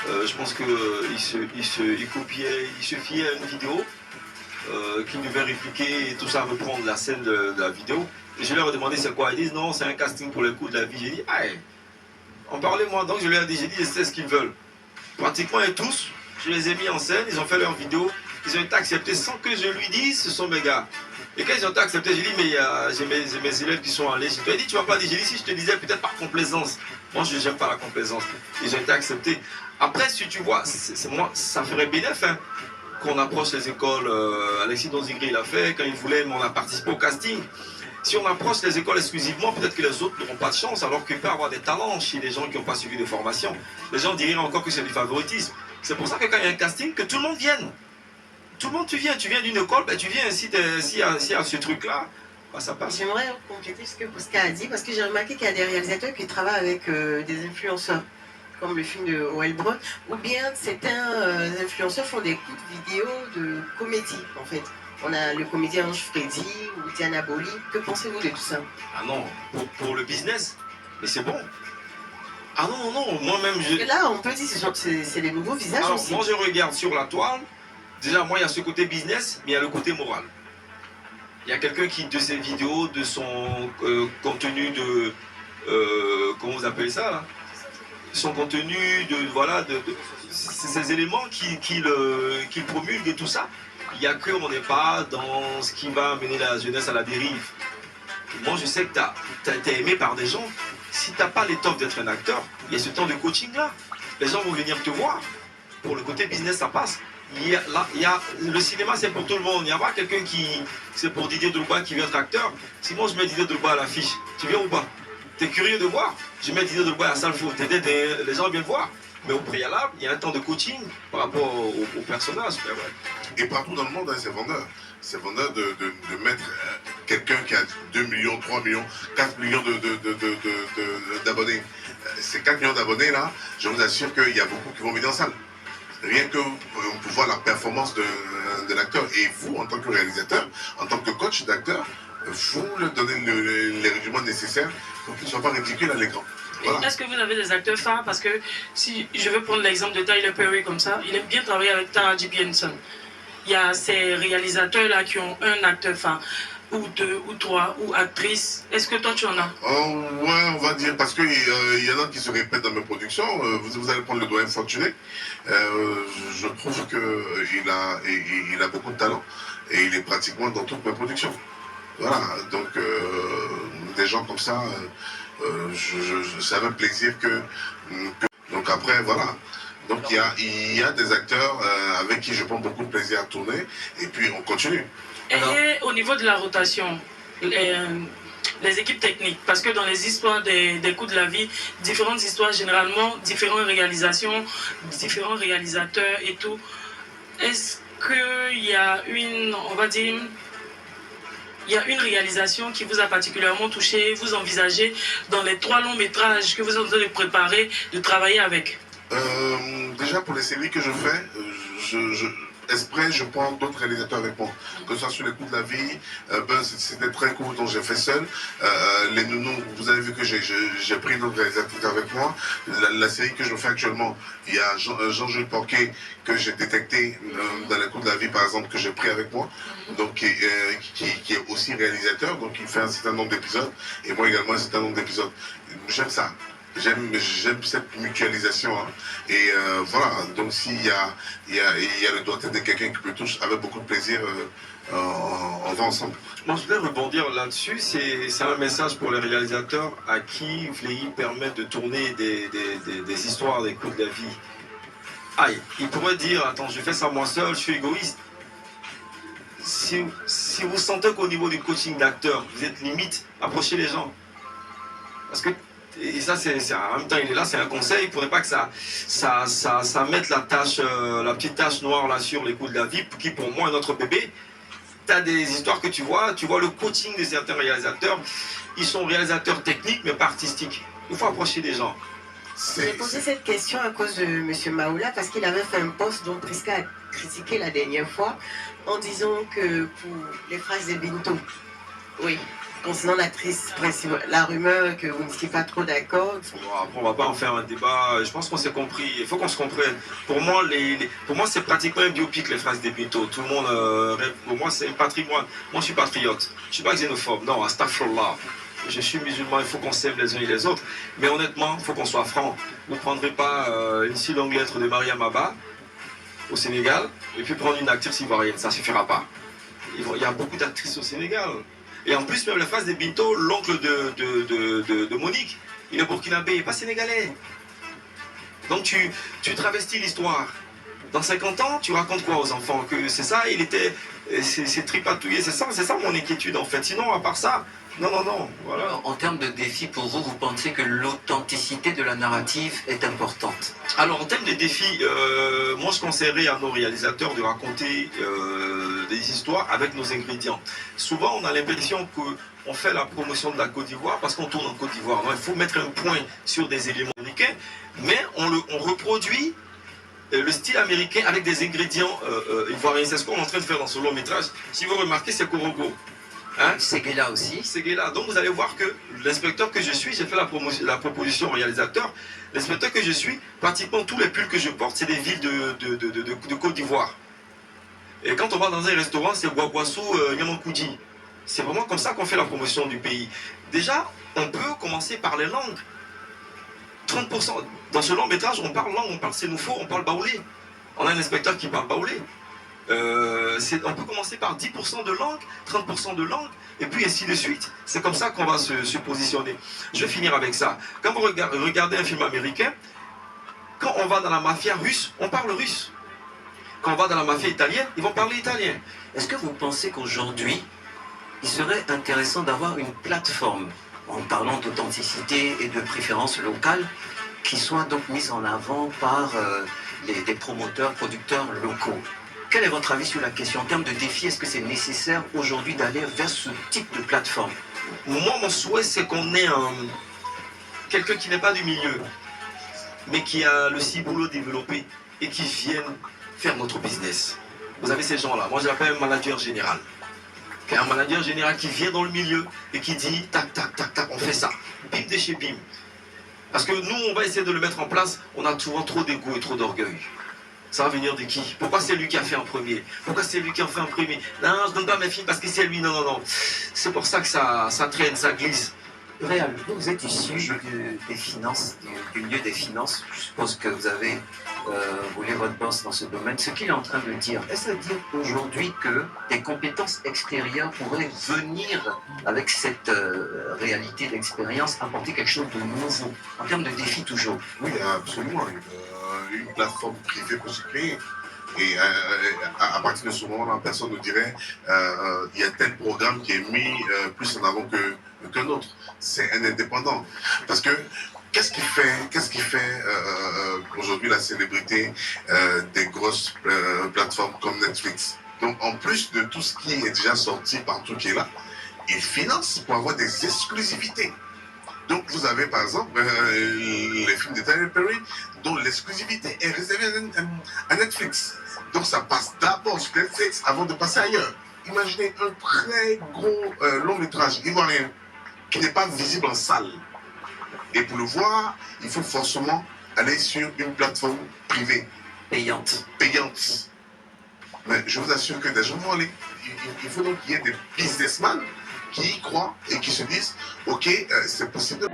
Je pense qu'il copiait, il se fiait à une vidéo qu'il devait répliquer et tout ça, reprendre la scène de la vidéo. Et je leur ai demandé c'est quoi. Ils disent non, c'est un casting pour les coups de la vie. J'ai dit, ah, en parlez-moi. Donc je leur ai dit, c'est ce qu'ils veulent. Pratiquement et tous, je les ai mis en scène, ils ont fait leur vidéo, ils ont été acceptés sans que je lui dise, ce sont mes gars. Et quand ils ont été acceptés, j'ai dit, mais j'ai mes élèves qui sont allés. Je lui ai dit, tu vas pas dire, j'ai dit, si je te disais peut-être par complaisance. Moi, je n'aime pas la complaisance. Ils ont été acceptés. Après, si tu vois, moi, ça ferait bénéfice hein, qu'on approche les écoles. Alexis Donzigri l'a fait, quand il voulait, on a participé au casting. Si on approche les écoles exclusivement, peut-être que les autres n'auront pas de chance, alors qu'il peut y avoir des talents chez les gens qui n'ont pas suivi de formation. Les gens diraient encore que c'est du favoritisme. C'est pour ça que quand il y a un casting, que tout le monde vienne. Tout le monde, tu viens d'une école, ben tu viens, s'il y a ce truc-là, ben ça passe. J'aimerais compléter ce que Posca a dit, parce que j'ai remarqué qu'il y a des réalisateurs qui travaillent avec des influenceurs, comme le film de O.L. Brun, ou bien certains influenceurs font des coups de vidéo de comédie, en fait. On a le comédien Ange Freddy ou Diana Boli. Que pensez-vous de tout ça? Ah non, pour le business, mais c'est bon. Ah non, non, moi-même je... Et là, on peut dire que c'est des nouveaux visages. Alors, aussi. moi je regarde sur la toile, déjà moi il y a ce côté business, mais il y a le côté moral. Il y a quelqu'un qui, de ses vidéos, de son contenu de... comment vous appelez ça là? Son contenu, voilà, ces éléments qu'il promulgue et tout ça. Il n'y a que on n'est pas dans ce qui va amener la jeunesse à la dérive. Moi, je sais que tu as été aimé par des gens. Si tu n'as pas l'étoffe d'être un acteur, il y a ce temps de coaching-là. Les gens vont venir te voir. Pour le côté business, ça passe. Le cinéma, c'est pour tout le monde. Il n'y a pas quelqu'un qui... C'est pour Didier Drogba qui veut être acteur. Si moi, je mets Didier Drogba à l'affiche, tu viens ou pas? Tu es curieux de voir? Je mets Didier Drogba à la salle foot. Les gens viennent voir. Mais au préalable, il y a un temps de coaching par rapport au personnage. Ouais. Et partout dans le monde, hein, c'est vendeur. C'est vendeur de mettre quelqu'un qui a 2 millions, 3 millions, 4 millions d'abonnés. Ces 4 millions d'abonnés là, je vous assure qu'il y a beaucoup qui vont venir en salle. Rien que pour voir la performance de l'acteur. Et vous, en tant que réalisateur, en tant que coach d'acteur, vous leur donnez les rudiments nécessaires pour qu'il ne soit pas ridicule à l'écran. Voilà. Est-ce que vous avez des acteurs phares? Parce que si je veux prendre l'exemple de Tyler Perry comme ça, il aime bien travailler avec Taraji P. Henson. Il y a ces réalisateurs-là qui ont un acteur phare, ou deux, ou trois, ou actrices. Est-ce que toi tu en as? Oh, ouais, on va dire, parce qu'il y en a qui se répètent dans mes productions. Vous allez prendre le doyen Fortuné. Je trouve qu'il a beaucoup de talent et il est pratiquement dans toutes mes productions. Voilà, donc des gens comme ça, ça me plaisir que... Donc après, voilà. Donc il y a des acteurs avec qui je prends beaucoup de plaisir à tourner et puis on continue. Et au niveau de la rotation, les équipes techniques, parce que dans les histoires des coups de la vie, différentes histoires généralement, différentes réalisations, différents réalisateurs et tout, est-ce qu'il y a une, on va dire, il y a une réalisation qui vous a particulièrement touché, vous envisagez dans les 3 longs métrages que vous êtes en train de préparer, de travailler avec? Déjà pour les séries que je fais, exprès, je prends d'autres réalisateurs avec moi. Que ce soit sur les coups de la vie, c'était très court, donc j'ai fait seul. Les nounous, vous avez vu que j'ai pris d'autres réalisateurs avec moi. La série que je fais actuellement, il y a Jean-Jules Porquet que j'ai détecté dans les coups de la vie, par exemple, que j'ai pris avec moi. Donc qui est aussi réalisateur, donc il fait un certain nombre d'épisodes. Et moi également un certain nombre d'épisodes. J'aime ça. J'aime cette mutualisation. Hein. Et voilà, donc s'il y a le doigté de quelqu'un qui peut toucher avec beaucoup de plaisir, on va ensemble. Moi, je voulais rebondir là-dessus. C'est un message pour les réalisateurs à qui Fléi permet de tourner des histoires, des coups de la vie. Aïe, il pourrait dire, attends, je fais ça moi seul, je suis égoïste. Si vous sentez qu'au niveau du coaching d'acteur, vous êtes limite, approchez les gens. Parce que et ça, en même temps, il est là, c'est un conseil. Il ne faudrait pas que ça mette la petite tache noire là sur les coups de la vie, qui pour moi est notre bébé. Tu as des histoires que tu vois le coaching de certains réalisateurs. Ils sont réalisateurs techniques, mais pas artistiques. Il faut approcher des gens. J'ai posé cette question à cause de M. Maoula, parce qu'il avait fait un post dont Prisca a critiqué la dernière fois, en disant que pour les phrases de Binto, oui. concernant l'actrice principale, la rumeur que vous n'étiez pas trop d'accord. Bon, après, on va pas en faire un débat. Je pense qu'on s'est compris. Il faut qu'on se comprenne. Pour moi, pour moi, c'est pratiquement un biopic, les phrases des Bintou. Tout le monde rêve. Pour moi, c'est un patrimoine. Moi, je suis patriote. Je suis pas xénophobe. Non, astaghfirullah. Je suis musulman. Il faut qu'on s'aime les uns et les autres. Mais honnêtement, il faut qu'on soit franc. Vous ne prendrez pas une si longue lettre de Mariam Abba au Sénégal et puis prendre une actrice ivoirienne. Ça ne suffira pas. Il y a beaucoup d'actrices au Sénégal. Et en plus, même la phrase des Bintou, l'oncle de Monique, il est burkinabé, il n'est pas sénégalais. Donc tu travestis l'histoire. Dans 50 ans, tu racontes quoi aux enfants? Que c'est ça, c'est tripatouillé, c'est ça mon inquiétude en fait. Sinon, à part ça, non, voilà. Alors, en termes de défi pour vous, vous pensez que l'authenticité de la narrative est importante? Alors en termes de défis, moi je conseillerais à nos réalisateurs de raconter des histoires avec nos ingrédients. Souvent on a l'impression qu'on fait la promotion de la Côte d'Ivoire parce qu'on tourne en Côte d'Ivoire. Il faut mettre un point sur des éléments américains, mais on reproduit le style américain avec des ingrédients ivoiriens. C'est ce qu'on est en train de faire dans ce long métrage. Si vous remarquez, c'est Korogo. Hein? Séguéla aussi. Séguéla. Donc vous allez voir que l'inspecteur que je suis, j'ai fait la proposition au réalisateur. L'inspecteur que je suis, pratiquement tous les pulls que je porte, c'est des villes de Côte d'Ivoire. Et quand on va dans un restaurant, c'est Guaguassou, Nyamankoudi. C'est vraiment comme ça qu'on fait la promotion du pays. Déjà, on peut commencer par les langues. 30%. Dans ce long métrage, on parle langue, on parle sénoufo, on parle baoulé. On a un inspecteur qui parle baoulé. On peut commencer par 10% de langue, 30% de langue, et puis ainsi de suite. C'est comme ça qu'on va se positionner. Je vais finir avec ça. Quand vous regardez un film américain, quand on va dans la mafia russe, on parle russe. Quand on va dans la mafia italienne, ils vont parler italien. Est-ce que vous pensez qu'aujourd'hui, il serait intéressant d'avoir une plateforme, en parlant d'authenticité et de préférence locale, qui soit donc mise en avant par des promoteurs, producteurs locaux? Quel est votre avis sur la question? En termes de défi, est-ce que c'est nécessaire aujourd'hui d'aller vers ce type de plateforme? Moi, mon souhait, c'est qu'on ait quelqu'un qui n'est pas du milieu, mais qui a le ciboulot développé et qui vienne faire notre business. Vous avez ces gens-là. Moi, je l'appelle un manager général. Un manager général qui vient dans le milieu et qui dit tac, tac, tac, tac, on fait ça. Bim de chez bim. Parce que nous, on va essayer de le mettre en place. On a souvent trop d'ego et trop d'orgueil. Ça va venir de qui? Pourquoi c'est lui qui a fait en premier? Pourquoi c'est lui qui a fait en premier? Non, je donne pas mes films parce que c'est lui. Non. C'est pour ça que ça traîne, ça glisse. Réal, vous êtes issu des finances, du milieu des finances. Je suppose que vous avez roulé votre bosse dans ce domaine. Ce qu'il est en train de dire, est-ce à dire aujourd'hui que des compétences extérieures pourraient venir avec cette réalité d'expérience, apporter quelque chose de nouveau, en termes de défis toujours? Oui, absolument. Une plateforme privée pour se créer. Et à partir de ce moment-là, personne ne dirait il y a tel programme qui est mis plus en avant qu'un autre. C'est un indépendant. Parce que qu'est-ce qui fait aujourd'hui la célébrité des grosses plateformes comme Netflix? Donc en plus de tout ce qui est déjà sorti partout qui est là, ils financent pour avoir des exclusivités. Donc vous avez par exemple les films de Tyler Perry dont l'exclusivité est réservée à Netflix. Donc ça passe d'abord sur Netflix avant de passer ailleurs. Imaginez un très gros long métrage ivoirien qui n'est pas visible en salle. Et pour le voir, il faut forcément aller sur une plateforme privée. Payante. Mais je vous assure que des gens vont aller. Il faut donc qu'il y ait des businessmen qui y croient et qui se disent ok, c'est possible.